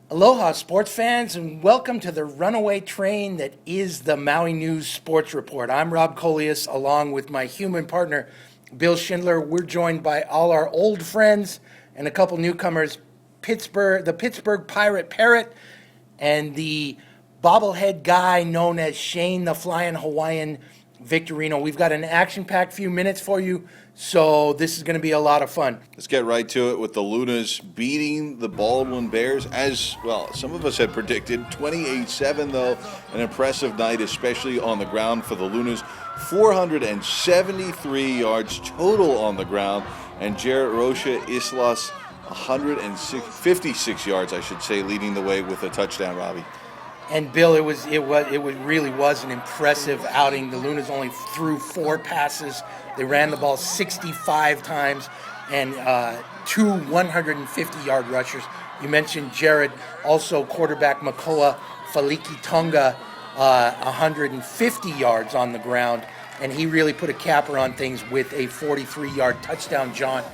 Aloha, sports fans, and welcome to the runaway train that is the Maui News Sports Report. I'm Rob Colias, along with my human partner, Bill Schindler. We're joined by all our old friends and a couple newcomers, the Pittsburgh Pirate Parrot, and the bobblehead guy known as Shane the Flying Hawaiian Victorino. We've got an action-packed few minutes for you, so this is going to be a lot of fun. Let's get right to it with the Lunas beating the Baldwin Bears, as well, some of us had predicted. 28-7, though, an impressive night, especially on the ground for the Lunas. 473 yards total on the ground, and Jarrett Rocha Islas 56 yards, I should say, leading the way with a touchdown, Robbie. And Bill, it really was an impressive outing. The Lunas only threw 4 passes. They ran the ball 65 times and 2 150-yard rushers. You mentioned Jared, also quarterback Makoa Faliki Tonga, 150 yards on the ground, and he really put a capper on things with a 43-yard touchdown jaunt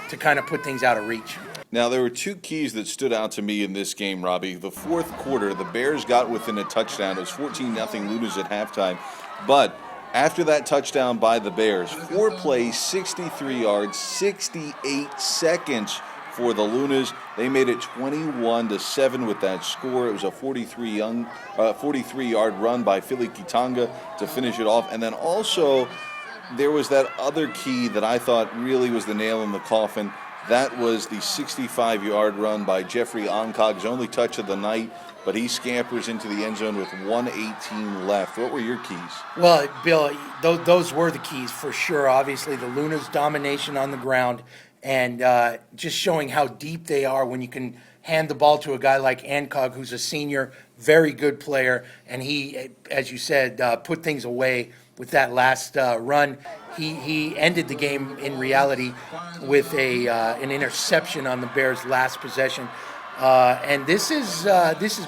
to kind of put things out of reach. Now, there were 2 keys that stood out to me in this game, Robbie. The fourth quarter, the Bears got within a touchdown. It was 14-0 Lunas at halftime. But after that touchdown by the Bears, 4 plays, 63 yards, 68 seconds for the Lunas. They made it 21-7 with that score. It was a 43-yard run by Philly Kitanga to finish it off. And then also, there was that other key that I thought really was the nail in the coffin. That was the 65-yard run by Jeffrey Onkog, his only touch of the night, but he scampers into the end zone with 1:18 left. What were your keys? Well, Bill, those were the keys for sure. Obviously, the Lunas' domination on the ground and just showing how deep they are when you can hand the ball to a guy like Onkog, who's a senior, very good player, and he, as you said, put things away with that last run. He ended the game in reality with an interception on the Bears' last possession. And this has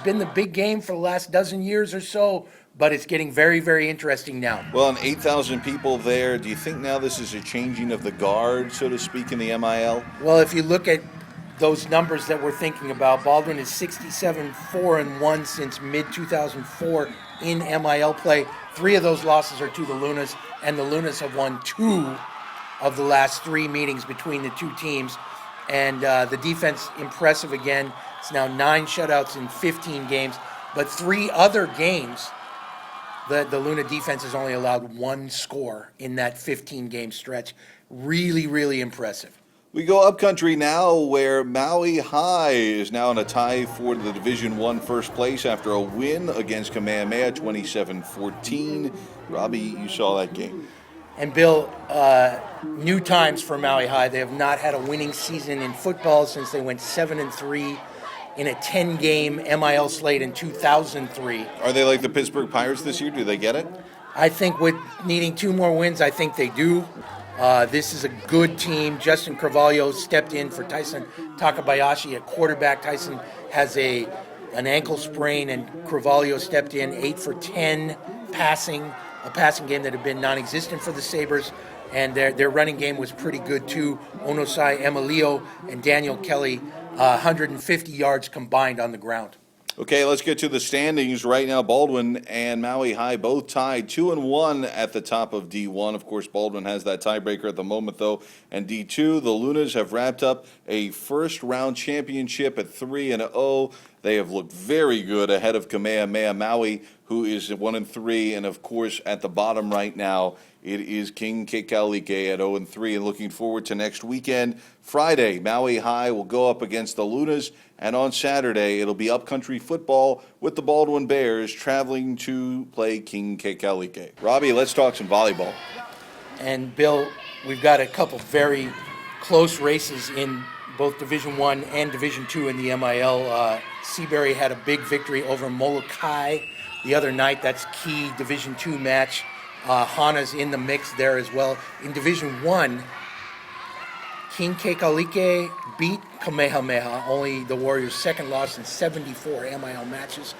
been the big game for the last dozen years or so, but it's getting very, very interesting now. Well, and 8,000 people there. Do you think now this is a changing of the guard, so to speak, in the MIL? Well, if you look at those numbers that we're thinking about, Baldwin is 67-4-1 since mid-2004 in MIL play. 3 of those losses are to the Lunas, and the Lunas have won 2 of the last 3 meetings between the 2 teams. And the defense, impressive again. It's now 9 shutouts in 15 games, but 3 other games, the Luna defense has only allowed 1 score in that 15-game stretch. Really, really impressive. We go upcountry now, where Maui High is now in a tie for the Division I first place after a win against Kamehameha 27-14. Robbie, you saw that game. And Bill, new times for Maui High. They have not had a winning season in football since they went 7-3 in a 10-game MIL slate in 2003. Are they like the Pittsburgh Pirates this year? Do they get it? I think with needing 2 more wins, I think they do. This is a good team. Justin Carvalho stepped in for Tyson Takabayashi at quarterback. Tyson has an ankle sprain, and Carvalho stepped in 8 for 10 passing, a passing game that had been non-existent for the Sabres. And their running game was pretty good too. Onosai Emilio and Daniel Kelly, 150 yards combined on the ground. Okay, let's get to the standings right now. Baldwin and Maui High both tied 2-1 at the top of D1. Of course, Baldwin has that tiebreaker at the moment, though. And D2, the Lunas have wrapped up a first-round championship at 3-0. They have looked very good ahead of Kamehameha Maui, who is 1-3. And, of course, at the bottom right now, it is King Kekalike at 0-3. And looking forward to next weekend, Friday, Maui High will go up against the Lunas. And on Saturday, it'll be upcountry football with the Baldwin Bears traveling to play King Kekalike. Robbie, let's talk some volleyball. And, Bill, we've got a couple very close races in both Division I and Division II in the MIL. Seabury had a big victory over Molokai the other night. That's key Division II match. Hana's in the mix there as well. In Division I, King Kekalike beat Kamehameha, only the Warriors' second loss in 74 MIL matches.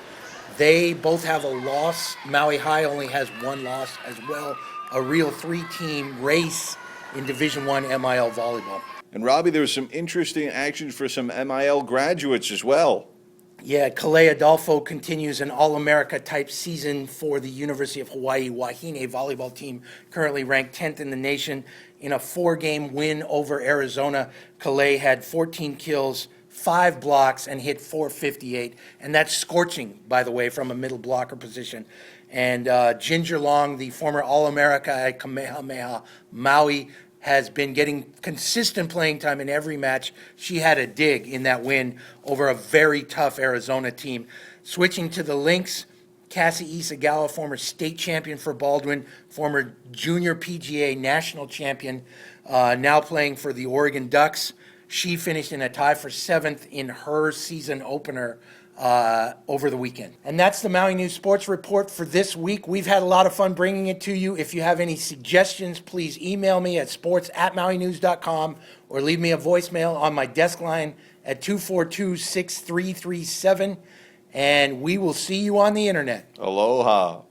They both have a loss. Maui High only has 1 loss as well. A real 3-team race in Division I MIL volleyball. And Robbie, there was some interesting action for some MIL graduates as well. Yeah, Calais Adolfo continues an All-America type season for the University of Hawaii Wahine volleyball team, currently ranked 10th in the nation. In a 4-game win over Arizona, Calais had 14 kills, 5 blocks, and hit .458. And that's scorching, by the way, from a middle blocker position. And Ginger Long, the former All-America at Kamehameha Maui, has been getting consistent playing time in every match. She had a dig in that win over a very tough Arizona team. Switching to the Lynx, Cassie Isagawa, former state champion for Baldwin, former junior PGA national champion, now playing for the Oregon Ducks. She finished in a tie for 7th in her season opener over the weekend. And that's the Maui News Sports Report for this week. We've had a lot of fun bringing it to you. If you have any suggestions, please email me at sports@mauinews.com or leave me a voicemail on my desk line at 242-6337. And we will see you on the internet. Aloha.